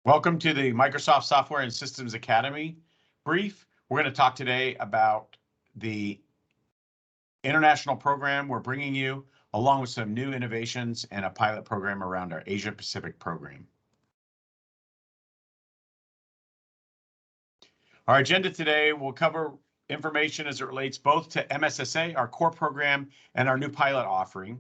Welcome to the Microsoft Software and Systems Academy brief. We're going to talk today about the international program we're bringing you, along with some new innovations and a pilot program around our Asia Pacific program. Our agenda today will cover information as it relates both to MSSA, our core program, and our new pilot offering.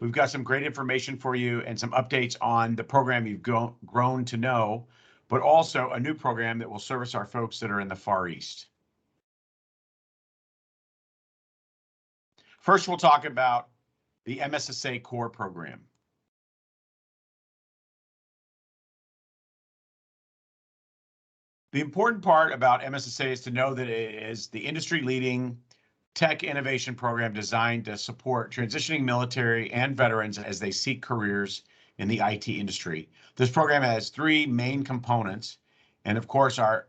We've got some great information for you and some updates on the program you've grown to know, but also a new program that will service our folks that are in the Far East. First, we'll talk about the MSSA core program. The important part about MSSA is to know that it is the industry-leading tech innovation program designed to support transitioning military and veterans as they seek careers in the IT industry. This program has three main components, and of course, our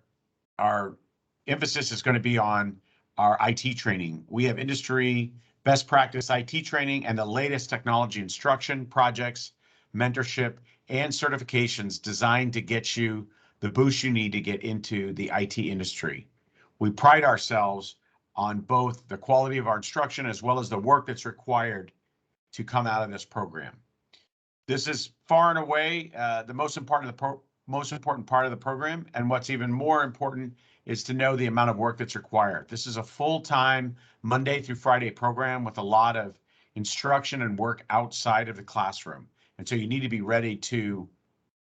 emphasis is going to be on our IT training. We have industry best practice IT training and the latest technology instruction, projects, mentorship, and certifications designed to get you the boost you need to get into the IT industry. We pride ourselves on both the quality of our instruction as well as the work that's required to come out of this program. This is far and away the most important part of the program, and what's even more important is to know the amount of work that's required. This is a full-time Monday through Friday program with a lot of instruction and work outside of the classroom, and so you need to be ready to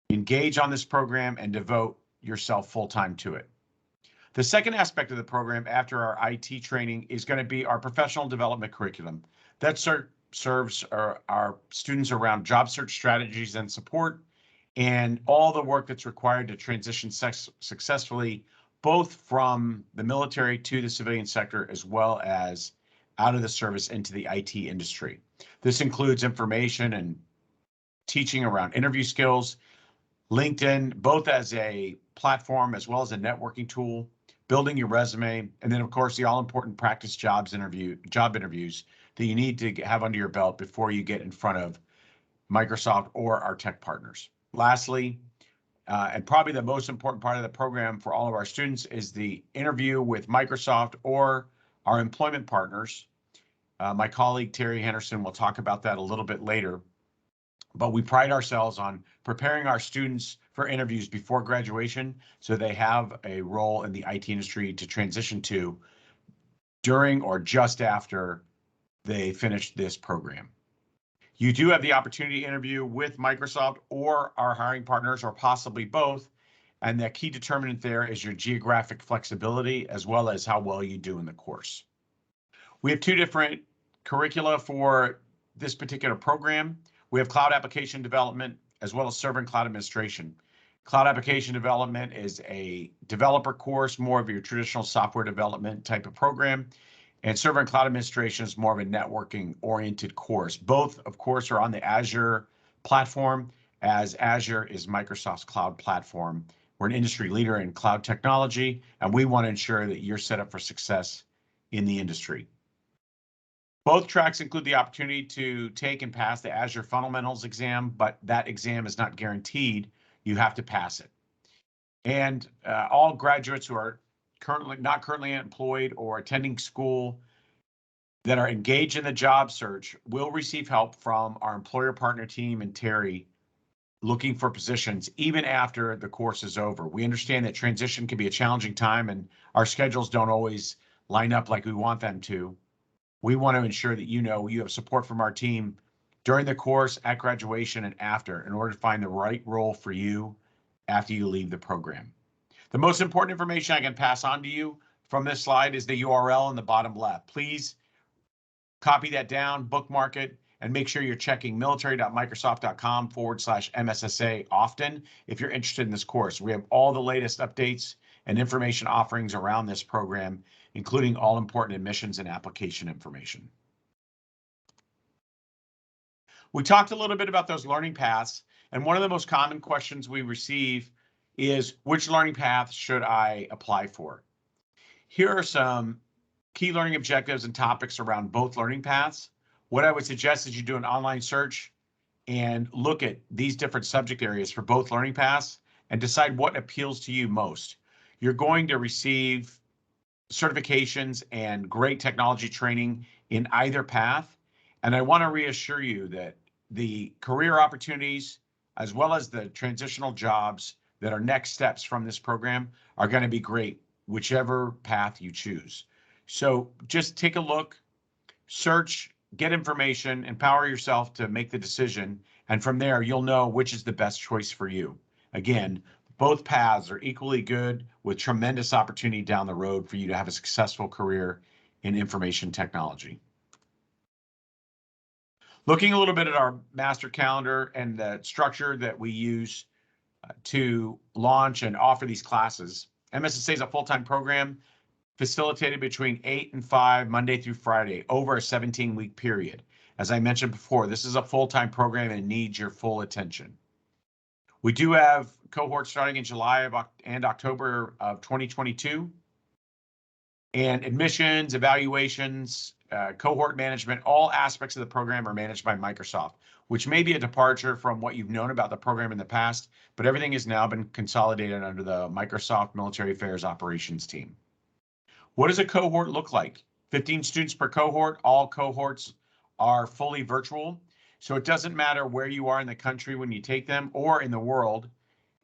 engage on this program and devote yourself full-time to it. The second aspect of the program after our IT training is going to be our professional development curriculum. That serves our students around job search strategies and support and all the work that's required to transition successfully, both from the military to the civilian sector, as well as out of the service into the IT industry. This includes information and teaching around interview skills, LinkedIn, both as a platform as well as a networking tool, building your resume, and then of course the all-important practice job interviews that you need to have under your belt before you get in front of Microsoft or our tech partners. Lastly, and probably the most important part of the program for all of our students is the interview with Microsoft or our employment partners. My colleague Terry Henderson will talk about that a little bit later. But we pride ourselves on preparing our students for interviews before graduation so they have a role in the IT industry to transition to during or just after they finish this program. You do have the opportunity to interview with Microsoft or our hiring partners, or possibly both, and the key determinant there is your geographic flexibility as well as how well you do in the course. We have two different curricula for this particular program. We have cloud application development as well as server and cloud administration. Cloud application development is a developer course, more of your traditional software development type of program. And server and cloud administration is more of a networking oriented course. Both, of course, are on the Azure platform, as Azure is Microsoft's cloud platform. We're an industry leader in cloud technology, and we want to ensure that you're set up for success in the industry. Both tracks include the opportunity to take and pass the Azure Fundamentals exam, but that exam is not guaranteed. You have to pass it. And all graduates who are not currently employed or attending school that are engaged in the job search will receive help from our employer partner team and Terry looking for positions even after the course is over. We understand that transition can be a challenging time and our schedules don't always line up like we want them to. We want to ensure that you have support from our team during the course, at graduation, and after in order to find the right role for you after you leave the program. The most important information I can pass on to you from this slide is the URL in the bottom left. Please copy that down, bookmark it, and make sure you're checking military.microsoft.com/MSSA often if you're interested in this course. We have all the latest updates and information offerings around this program, including all important admissions and application information. We talked a little bit about those learning paths, and one of the most common questions we receive is, which learning path should I apply for? Here are some key learning objectives and topics around both learning paths. What I would suggest is you do an online search and look at these different subject areas for both learning paths and decide what appeals to you most. You're going to receive certifications and great technology training in either path. And I want to reassure you that the career opportunities, as well as the transitional jobs that are next steps from this program, are going to be great, whichever path you choose. So just take a look, search, get information, empower yourself to make the decision. And from there, you'll know which is the best choice for you. Again, both paths are equally good with tremendous opportunity down the road for you to have a successful career in information technology. Looking a little bit at our master calendar and the structure that we use to launch and offer these classes. MSSA is a full-time program facilitated between 8 and 5, Monday through Friday, over a 17-week period. As I mentioned before, this is a full-time program and needs your full attention. We do have cohorts starting in July and October of 2022. And admissions, evaluations, cohort management, all aspects of the program are managed by Microsoft, which may be a departure from what you've known about the program in the past, but everything has now been consolidated under the Microsoft Military Affairs Operations team. What does a cohort look like? 15 students per cohort. All cohorts are fully virtual. So it doesn't matter where you are in the country when you take them or in the world.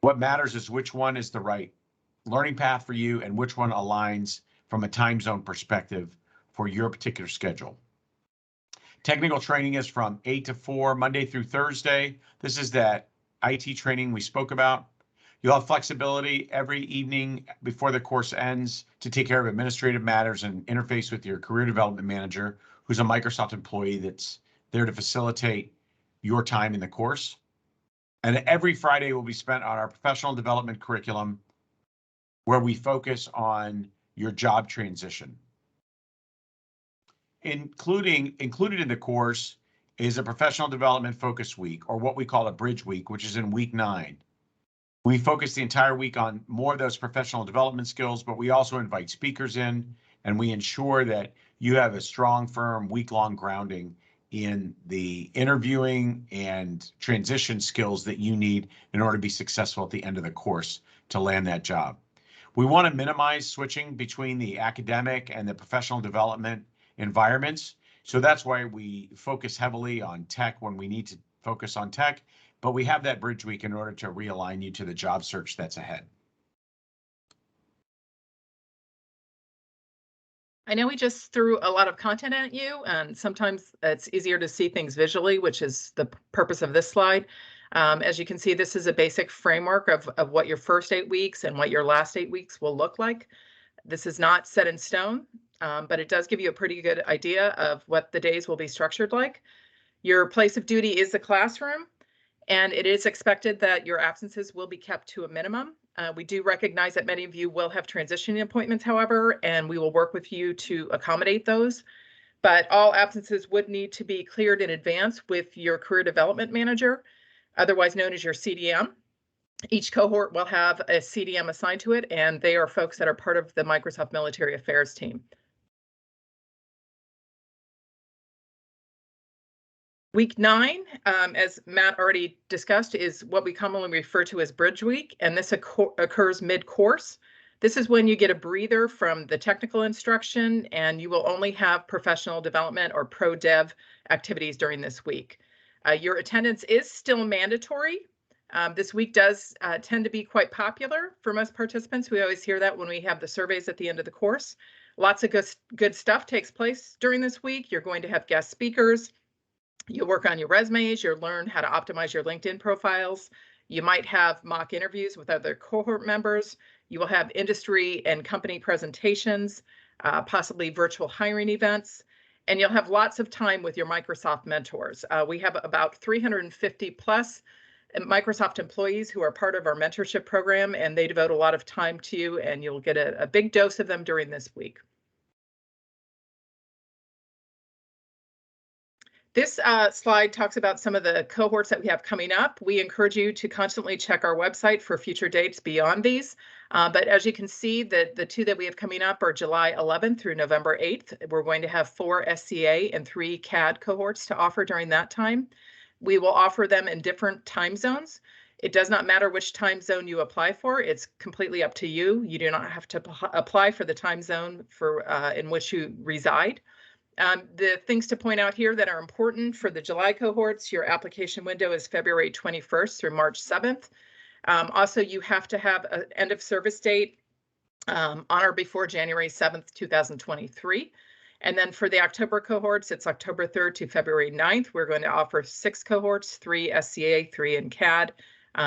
What matters is which one is the right learning path for you and which one aligns from a time zone perspective for your particular schedule. Technical training is from 8 to 4, Monday through Thursday. This is that IT training we spoke about. You'll have flexibility every evening before the course ends to take care of administrative matters and interface with your career development manager, who's a Microsoft employee that's there to facilitate your time in the course. And every Friday will be spent on our professional development curriculum, where we focus on your job transition. Included in the course is a professional development focus week, or what we call a bridge week, which is in week 9. We focus the entire week on more of those professional development skills, but we also invite speakers in, and we ensure that you have a strong, firm, week-long grounding in the interviewing and transition skills that you need in order to be successful at the end of the course to land that job. We want to minimize switching between the academic and the professional development environments. So that's why we focus heavily on tech when we need to focus on tech, but we have that bridge week in order to realign you to the job search that's ahead. I know we just threw a lot of content at you, and sometimes it's easier to see things visually, which is the purpose of this slide. As you can see, this is a basic framework of what your first 8 weeks and what your last 8 weeks will look like. This is not set in stone, but it does give you a pretty good idea of what the days will be structured like. Your place of duty is the classroom, and it is expected that your absences will be kept to a minimum. We do recognize that many of you will have transitioning appointments, however, and we will work with you to accommodate those. But all absences would need to be cleared in advance with your career development manager, otherwise known as your CDM. Each cohort will have a CDM assigned to it, and they are folks that are part of the Microsoft Military Affairs team. Week 9, as Matt already discussed, is what we commonly refer to as Bridge Week, and this occurs mid-course. This is when you get a breather from the technical instruction, and you will only have professional development or pro-dev activities during this week. Your attendance is still mandatory. This week does tend to be quite popular for most participants. We always hear that when we have the surveys at the end of the course. Lots of good stuff takes place during this week. You're going to have guest speakers. You'll work on your resumes. You'll learn how to optimize your LinkedIn profiles. You might have mock interviews with other cohort members. You will have industry and company presentations, possibly virtual hiring events, and you'll have lots of time with your Microsoft mentors. We have about 350 plus Microsoft employees who are part of our mentorship program, and they devote a lot of time to you, and you'll get a big dose of them during this week. This slide talks about some of the cohorts that we have coming up. We encourage you to constantly check our website for future dates beyond these. But as you can see, the 2 that we have coming up are July 11th through November 8th. We're going to have 4 SCA and 3 CAD cohorts to offer during that time. We will offer them in different time zones. It does not matter which time zone you apply for. It's completely up to you. You do not have to apply for the time zone in which you reside. The things to point out here that are important for the July cohorts, your application window is February 21st through March 7th. Also, you have to have an end of service date on or before January 7th, 2023. And then for the October cohorts, it's October 3rd to February 9th. We're going to offer 6 cohorts, 3 SCA, 3 in CAD.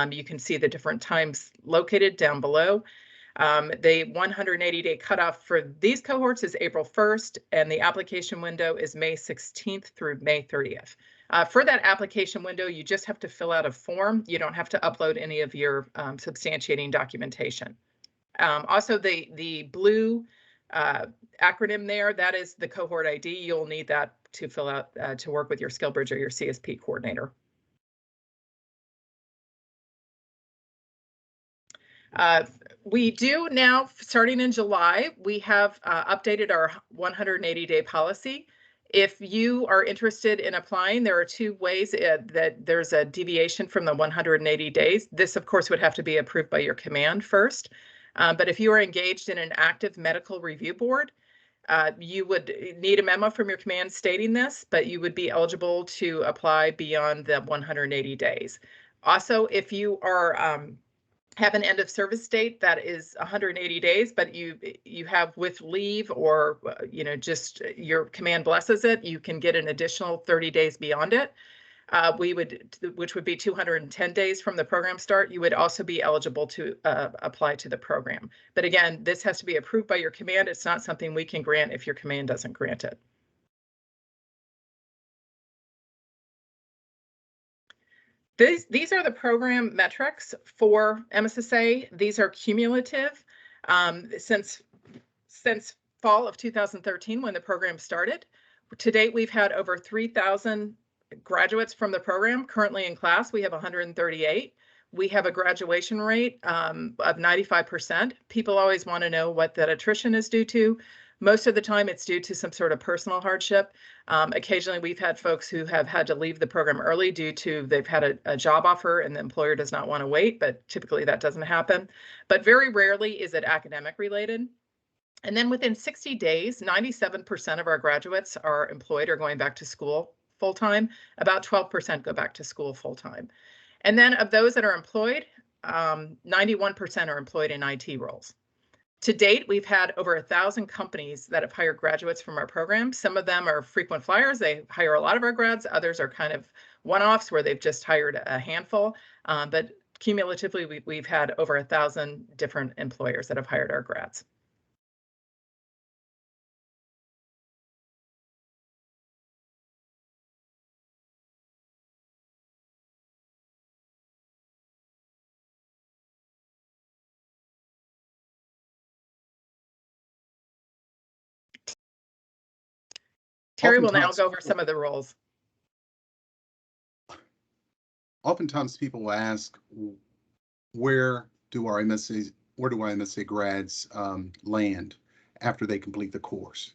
You can see the different times located down below. The 180-day cutoff for these cohorts is April 1st, and the application window is May 16th through May 30th. For that application window, you just have to fill out a form. You don't have to upload any of your substantiating documentation. Also, the blue acronym there, that is the cohort ID. You'll need that to fill out to work with your SkillBridge or your CSP coordinator. We do now, starting in July, we have updated our 180-day policy. If you are interested in applying, there are 2 ways that there's a deviation from the 180 days. This, of course, would have to be approved by your command first. But if you are engaged in an active medical review board, you would need a memo from your command stating this, but you would be eligible to apply beyond the 180 days. Also, if you are have an end of service date that is 180 days, but you have with leave or just your command blesses it, you can get an additional 30 days beyond it. Which would be 210 days from the program start. You would also be eligible to apply to the program. But again, this has to be approved by your command. It's not something we can grant if your command doesn't grant it. These are the program metrics for MSSA. These are cumulative since fall of 2013 when the program started. To date, we've had over 3,000 graduates from the program. Currently in class, we have 138. We have a graduation rate of 95%. People always want to know what that attrition is due to. Most of the time, it's due to some sort of personal hardship. Occasionally, we've had folks who have had to leave the program early due to they've had a job offer and the employer does not want to wait, but typically that doesn't happen. But very rarely is it academic related. And then within 60 days, 97% of our graduates are employed or going back to school full-time. About 12% go back to school full-time. And then of those that are employed, 91% are employed in IT roles. To date, we've had over 1,000 companies that have hired graduates from our program. Some of them are frequent flyers. They hire a lot of our grads. Others are kind of one-offs where they've just hired a handful. But cumulatively, we've had over 1,000 different employers that have hired our grads. Terry will now go over some of the roles. Oftentimes people will ask, where do our MSSA grads land after they complete the course?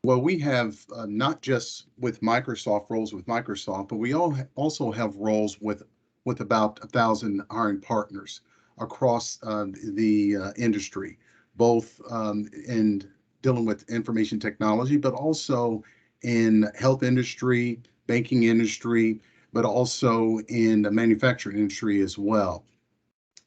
Well, we have not just with Microsoft roles with Microsoft, but we also have roles with about 1,000 hiring partners across the industry, both in dealing with information technology, but also in health industry, banking industry, but also in the manufacturing industry as well.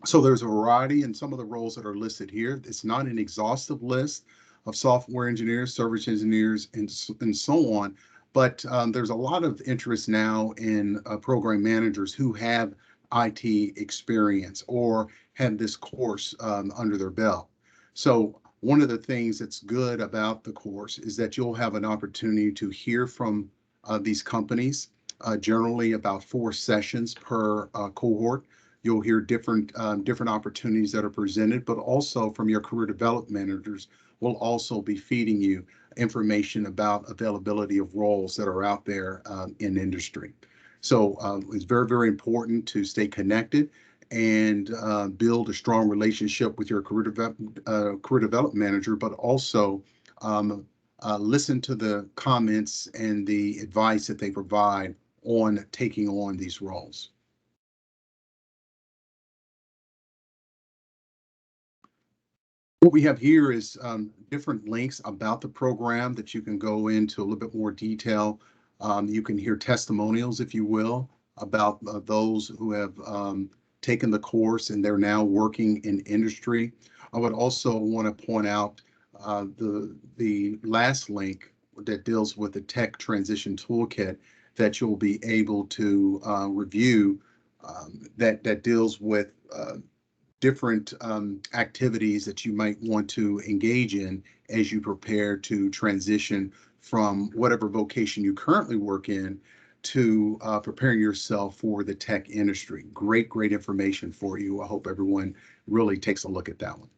So there's a variety in some of the roles that are listed here. It's not an exhaustive list of software engineers, service engineers, and so on, but there's a lot of interest now in program managers who have IT experience or have this course under their belt. So one of the things that's good about the course is that you'll have an opportunity to hear from these companies, generally about 4 sessions per cohort. You'll hear different opportunities that are presented, but also from your career development managers will also be feeding you information about availability of roles that are out there in industry. So it's very, very important to stay connected and build a strong relationship with your career development manager, but also listen to the comments and the advice that they provide on taking on these roles. What we have here is different links about the program that you can go into a little bit more detail. You can hear testimonials, if you will, about those who have taken the course and they're now working in industry. I would also want to point out the last link that deals with the Tech Transition Toolkit that you'll be able to review that deals with different activities that you might want to engage in as you prepare to transition from whatever vocation you currently work in to preparing yourself for the tech industry. Great, great information for you. I hope everyone really takes a look at that one.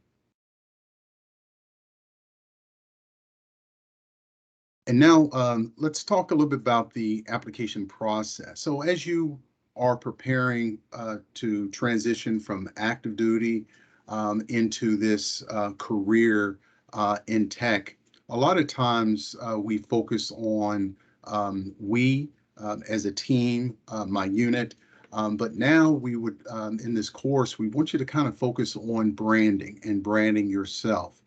And now let's talk a little bit about the application process. So as you are preparing to transition from active duty into this career in tech, a lot of times we focus on as a team, my unit, but now we would, in this course, we want you to kind of focus on branding and branding yourself.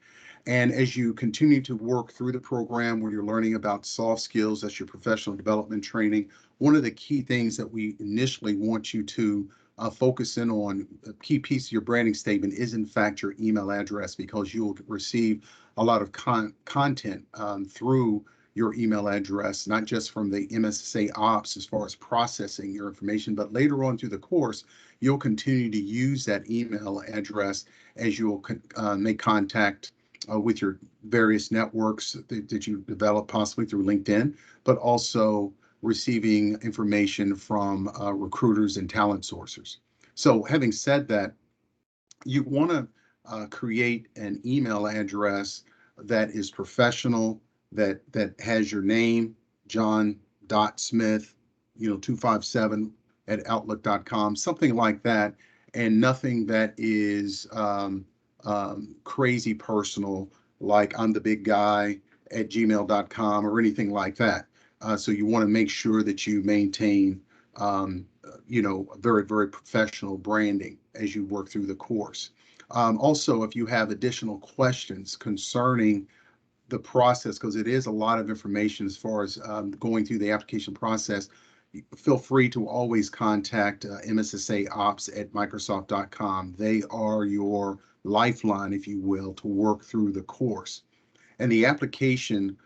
And as you continue to work through the program where you're learning about soft skills, that's your professional development training, one of the key things that we initially want you to focus in on, a key piece of your branding statement is in fact your email address, because you'll receive a lot of content through your email address, not just from the MSSA Ops as far as processing your information, but later on through the course, you'll continue to use that email address as you'll make contact with your various networks that you develop possibly through LinkedIn, but also receiving information from recruiters and talent sourcers. So having said that, you want to create an email address that is professional, that has your name, John.Smith, 257 at outlook.com, something like that, and nothing that is crazy personal, like I'm the big guy at gmail.com or anything like that. So you want to make sure that you maintain, very, very professional branding as you work through the course. Also, if you have additional questions concerning the process, because it is a lot of information as far as going through the application process, feel free to always contact MSSA Ops at Microsoft.com. They are your lifeline, if you will, to work through the course. And the application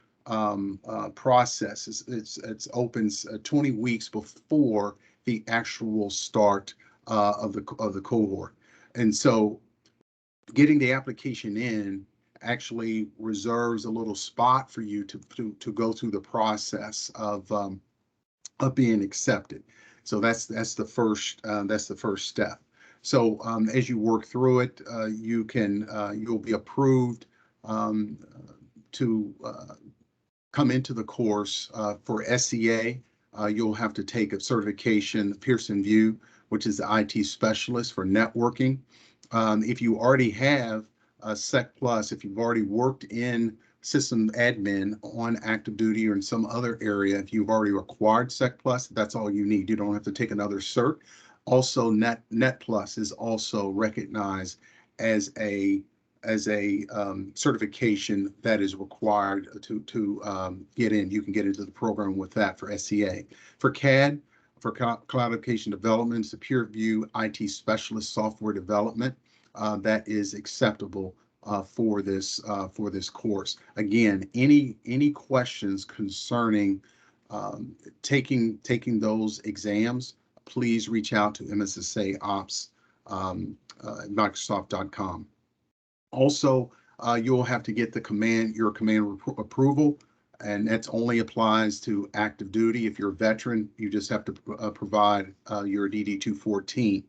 process it's opens 20 weeks before the actual start of the cohort. And so getting the application in actually reserves a little spot for you to go through the process of being accepted. So that's the first step. So as you work through it, you'll be approved to come into the course for SCA. You'll have to take a certification, Pearson VUE, which is the IT specialist for networking. If you already have a Sec Plus, if you've already worked in system admin on active duty or in some other area, if you've already acquired Sec Plus, that's all you need. You don't have to take another cert. Also, Net Plus is also recognized as a certification that is required to get in. You can get into the program with that for SCA. For CAD, for Cloud Application Development, it's the PureView IT Specialist Software Development that is acceptable for this course. Again, any questions concerning taking those exams, please reach out to MSSA Ops Microsoft.com. Also, you'll have to get your command approval, and that's only applies to active duty. If you're a veteran, you just have to provide your DD-214.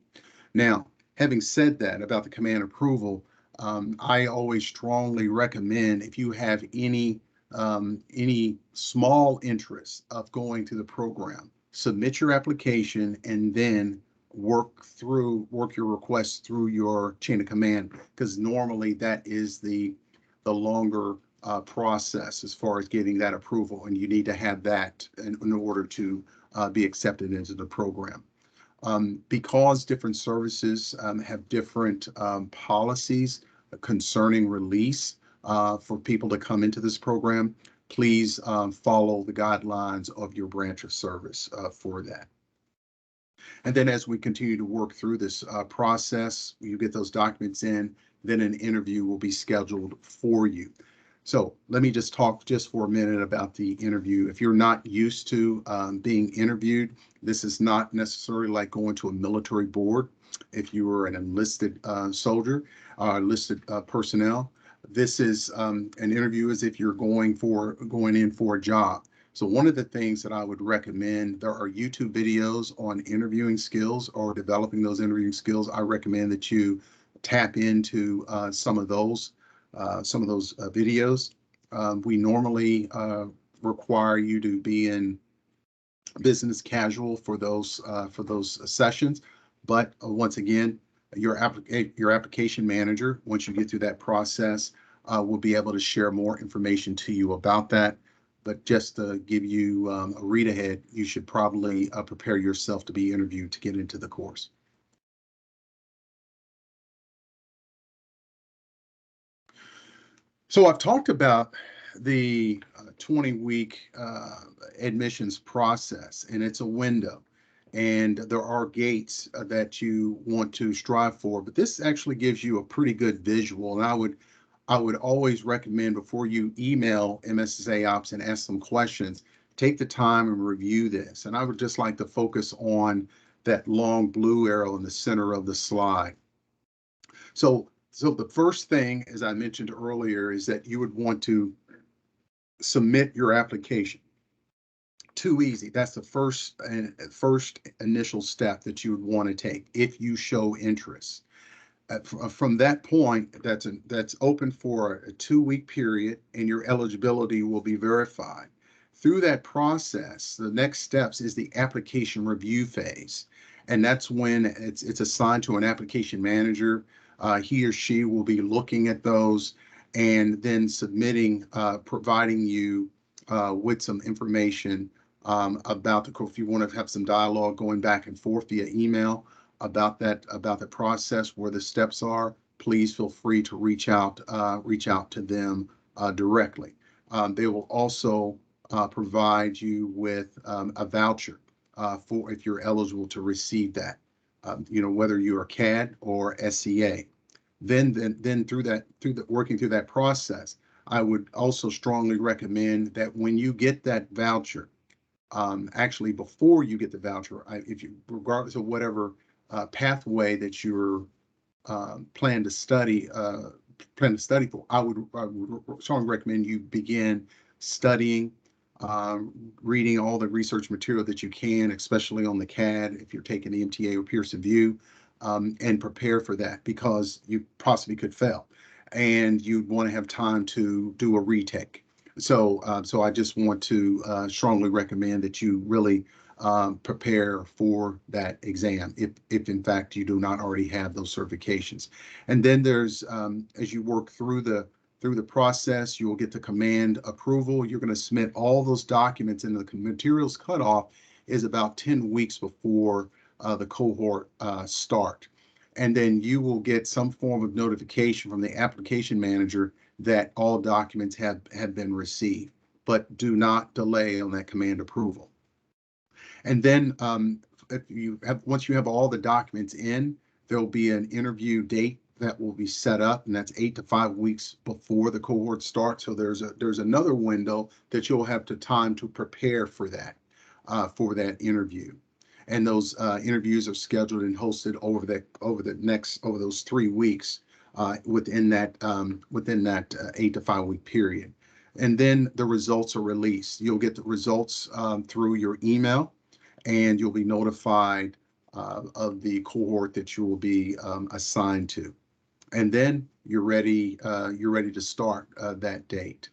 Now, having said that about the command approval, I always strongly recommend, if you have any small interest of going to the program, submit your application and then work your request through your chain of command, because normally that is the longer process as far as getting that approval, and you need to have that in order to be accepted into the program. Because different services have different policies concerning release for people to come into this program, please follow the guidelines of your branch of service for that. And then as we continue to work through this process, you get those documents in, then an interview will be scheduled for you. So let me just talk just for a minute about the interview. If you're not used to being interviewed, this is not necessarily like going to a military board. If you were an enlisted soldier, enlisted personnel, this is an interview as if you're going in for a job. So one of the things that I would recommend, there are YouTube videos on interviewing skills or developing those interviewing skills. I recommend that you tap into some of those videos. We normally require you to be in business casual for those sessions, but once again, your application manager, once you get through that process, will be able to share more information to you about that. But just to give you a read ahead, you should probably prepare yourself to be interviewed to get into the course. So I've talked about the 20-week admissions process, and it's a window, and there are gates that you want to strive for, but this actually gives you a pretty good visual. And I would always recommend, before you email MSSA Ops and ask them questions, take the time and review this. And I would just like to focus on that long blue arrow in the center of the slide. So the first thing, as I mentioned earlier, is that you would want to submit your application. Too easy. That's the first initial step that you would want to take if you show interest. From that point, that's open for a 2-week period, and your eligibility will be verified. Through that process, the next steps is the application review phase, and that's when it's assigned to an application manager. He or she will be looking at those and then submitting, providing you with some information about the, if you want to have some dialogue going back and forth via email about the process, where the steps are, please feel free to reach out to them directly. They will also provide you with a voucher for if you're eligible to receive that, whether you're CAD or SCA. Then working through that process, I would also strongly recommend that when you get that voucher, actually before you get the voucher, regardless of whatever pathway that you're plan to study for, I would strongly recommend you begin studying, reading all the research material that you can, especially on the CAD if you're taking the MTA or Pearson VUE, and prepare for that, because you possibly could fail and you'd want to have time to do a retake. So I just want to strongly recommend that you really prepare for that exam if in fact you do not already have those certifications. And then there's as you work through the process, you will get the command approval. You're going to submit all those documents, and the materials cutoff is about 10 weeks before the cohort start. And then you will get some form of notification from the application manager that all documents have been received, but do not delay on that command approval. And then once you have all the documents in, there'll be an interview date that will be set up, and that's 8 to 5 weeks before the cohort starts. So there's another window that you'll have time to prepare for that interview. And those interviews are scheduled and hosted over those 3 weeks within that 8 to 5 week period. And then the results are released. You'll get the results through your email, and you'll be notified of the cohort that you will be assigned to. And then you're ready to start that date.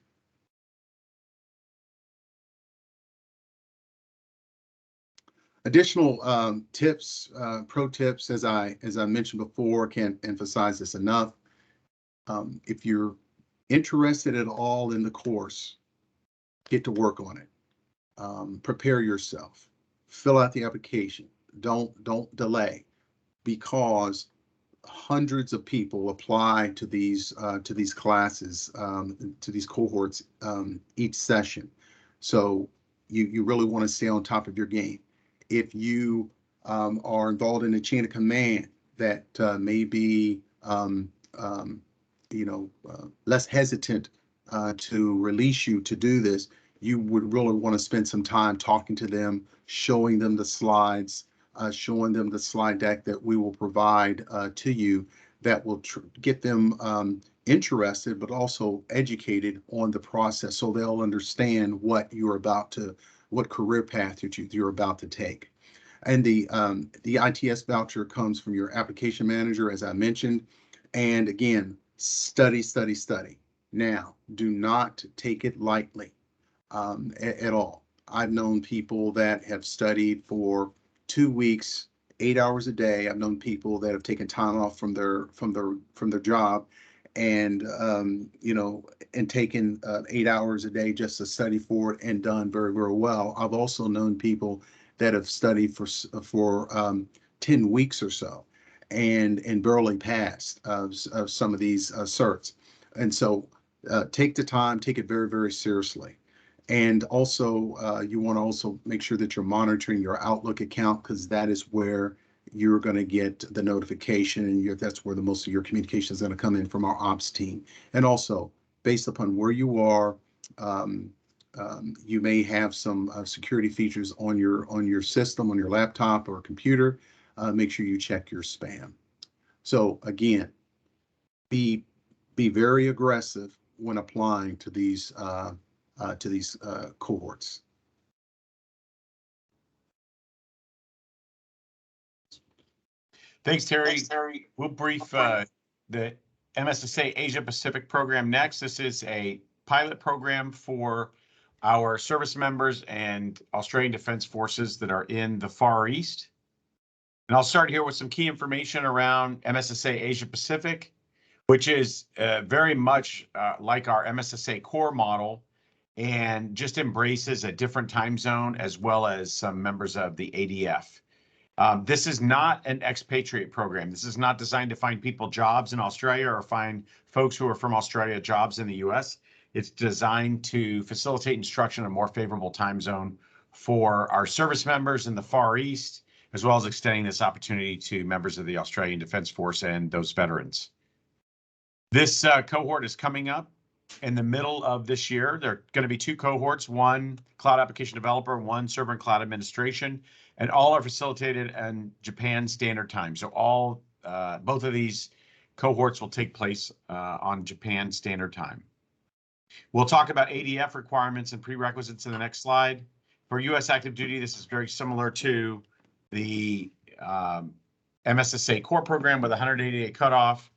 Additional tips, pro tips, as I mentioned before, can't emphasize this enough. If you're interested at all in the course, get to work on it. Prepare yourself. Fill out the application. Don't delay, because hundreds of people apply to these classes, to these cohorts each session. So you really want to stay on top of your game. If you are involved in a chain of command that may be less hesitant to release you to do this, you would really want to spend some time talking to them, showing them the slides, showing them the slide deck that we will provide to you that will get them interested, but also educated on the process, so they'll understand what career path you're about to take. And the ITS voucher comes from your application manager, as I mentioned. And again, study, study, study. Now, do not take it lightly at all. I've known people that have studied for 2 weeks, 8 hours a day. I've known people that have taken time off from their job, and and taken 8 hours a day just to study for it, and done very, very well. I've also known people that have studied for 10 weeks or so, and barely passed some of these certs. And so take the time, take it very, very seriously. And also, you want to also make sure that you're monitoring your Outlook account, because that is where you're going to get the notification, and that's where the most of your communication is going to come in from our ops team. And also, based upon where you are, you may have some security features on your system, on your laptop or computer. Make sure you check your spam. So again, be very aggressive when applying to these cohorts. Thanks, Terry. We'll brief the MSSA-Asia Pacific program next. This is a pilot program for our service members and Australian Defence Forces that are in the Far East. And I'll start here with some key information around MSSA-Asia Pacific, which is very much like our MSSA core model, and just embraces a different time zone, as well as some members of the ADF. This is not an expatriate program. This is not designed to find people jobs in Australia or find folks who are from Australia jobs in the US. It's designed to facilitate instruction in a more favorable time zone for our service members in the Far East, as well as extending this opportunity to members of the Australian Defence Force and those veterans. This cohort is coming up in the middle of this year. There are going to be 2 cohorts, one cloud application developer, one server and cloud administration, and all are facilitated in Japan Standard Time. So both of these cohorts will take place on Japan Standard Time. We'll talk about ADF requirements and prerequisites in the next slide. For U.S. active duty, this is very similar to the MSSA core program with a 180-day cutoff,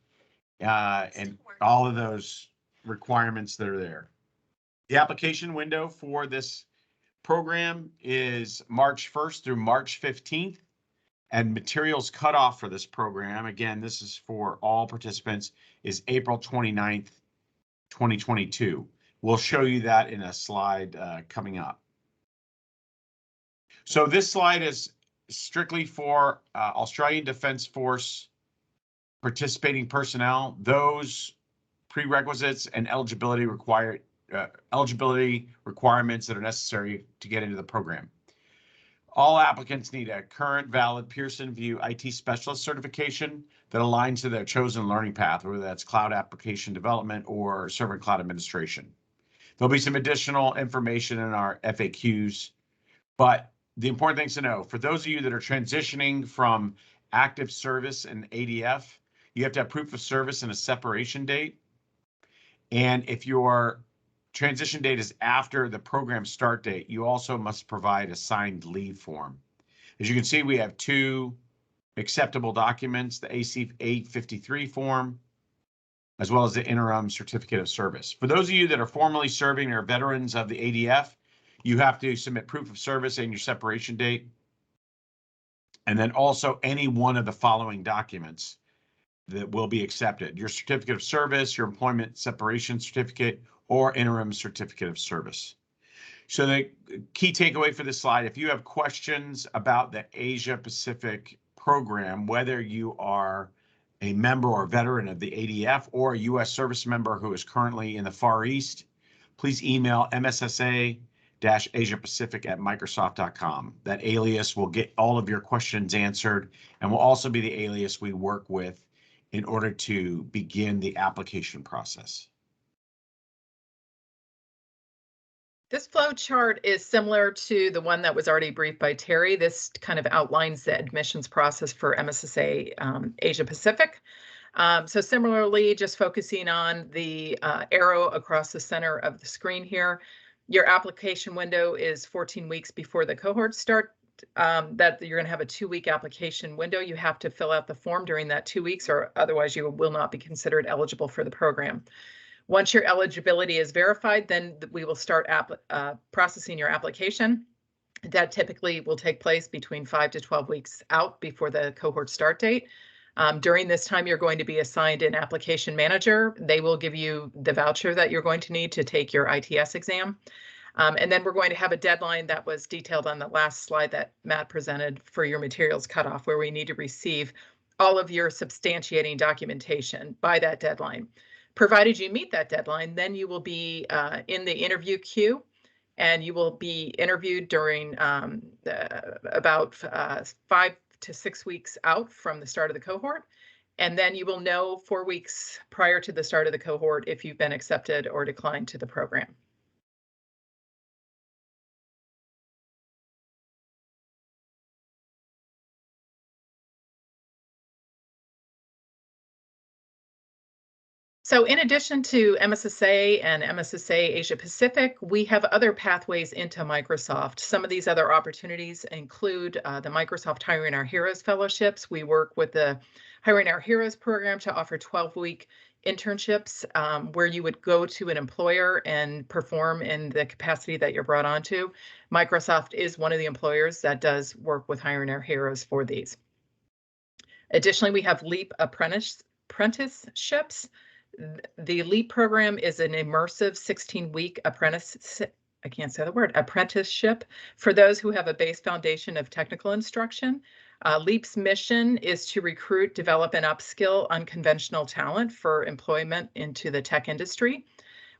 and all of those requirements that are there. The application window for this program is March 1st through March 15th, and materials cutoff for this program, again, this is for all participants, is April 29th, 2022. We'll show you that in a slide coming up. So this slide is strictly for Australian Defence Force participating personnel. Those prerequisites and eligibility requirements that are necessary to get into the program. All applicants need a current valid Pearson VUE IT specialist certification that aligns to their chosen learning path, whether that's cloud application development or server and cloud administration. There'll be some additional information in our FAQs, but the important things to know, for those of you that are transitioning from active service and ADF, you have to have proof of service and a separation date. And if your transition date is after the program start date, you also must provide a signed leave form. As you can see, we have 2 acceptable documents, the AC 853 form, as well as the interim certificate of service. For those of you that are formally serving or veterans of the ADF, you have to submit proof of service and your separation date, and then also any one of the following documents that will be accepted: your certificate of service, your employment separation certificate, or interim certificate of service. So the key takeaway for this slide, if you have questions about the Asia Pacific program, whether you are a member or veteran of the ADF or a U.S. service member who is currently in the Far East, please email MSSA-AsiaPacific@Microsoft.com. That alias will get all of your questions answered and will also be the alias we work with in order to begin the application process. This flow chart is similar to the one that was already briefed by Terry. This kind of outlines the admissions process for MSSA Asia Pacific. So similarly, just focusing on the arrow across the center of the screen here, your application window is 14 weeks before the cohort start. That you're going to have a 2-week application window. You have to fill out the form during that 2 weeks, or otherwise you will not be considered eligible for the program. Once your eligibility is verified, then we will start processing your application. That typically will take place between 5 to 12 weeks out before the cohort start date. During this time, you're going to be assigned an application manager. They will give you the voucher that you're going to need to take your ITS exam. And then we're going to have a deadline that was detailed on the last slide that Matt presented for your materials cutoff, where we need to receive all of your substantiating documentation by that deadline. Provided you meet that deadline, then you will be in the interview queue, and you will be interviewed during about 5 to 6 weeks out from the start of the cohort. And then you will know 4 weeks prior to the start of the cohort if you've been accepted or declined to the program. So in addition to MSSA and MSSA Asia Pacific, we have other pathways into Microsoft. Some of these other opportunities include the Microsoft Hiring Our Heroes fellowships. We work with the Hiring Our Heroes program to offer 12-week internships where you would go to an employer and perform in the capacity that you're brought onto. Microsoft is one of the employers that does work with Hiring Our Heroes for these. Additionally, we have LEAP apprenticeships. The LEAP program is an immersive 16-week apprenticeship for those who have a base foundation of technical instruction. LEAP's mission is to recruit, develop, and upskill unconventional talent for employment into the tech industry.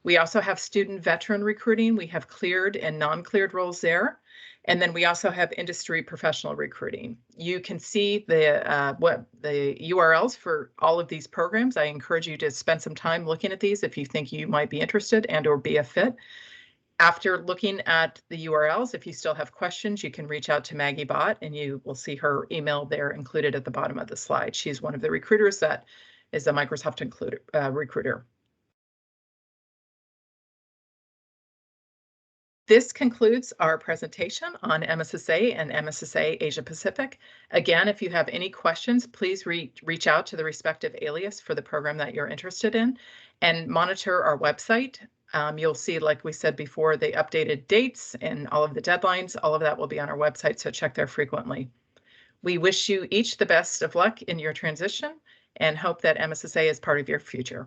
We also have student veteran recruiting. We have cleared and non-cleared roles there. And then we also have industry professional recruiting. You can see the URLs for all of these programs. I encourage you to spend some time looking at these if you think you might be interested and or be a fit. After looking at the URLs, if you still have questions, you can reach out to Maggie Bott, and you will see her email there included at the bottom of the slide. She's one of the recruiters that is a Microsoft recruiter. This concludes our presentation on MSSA and MSSA Asia Pacific. Again, if you have any questions, please reach out to the respective alias for the program that you're interested in, and monitor our website. You'll see, like we said before, the updated dates and all of the deadlines. All of that will be on our website, so check there frequently. We wish you each the best of luck in your transition and hope that MSSA is part of your future.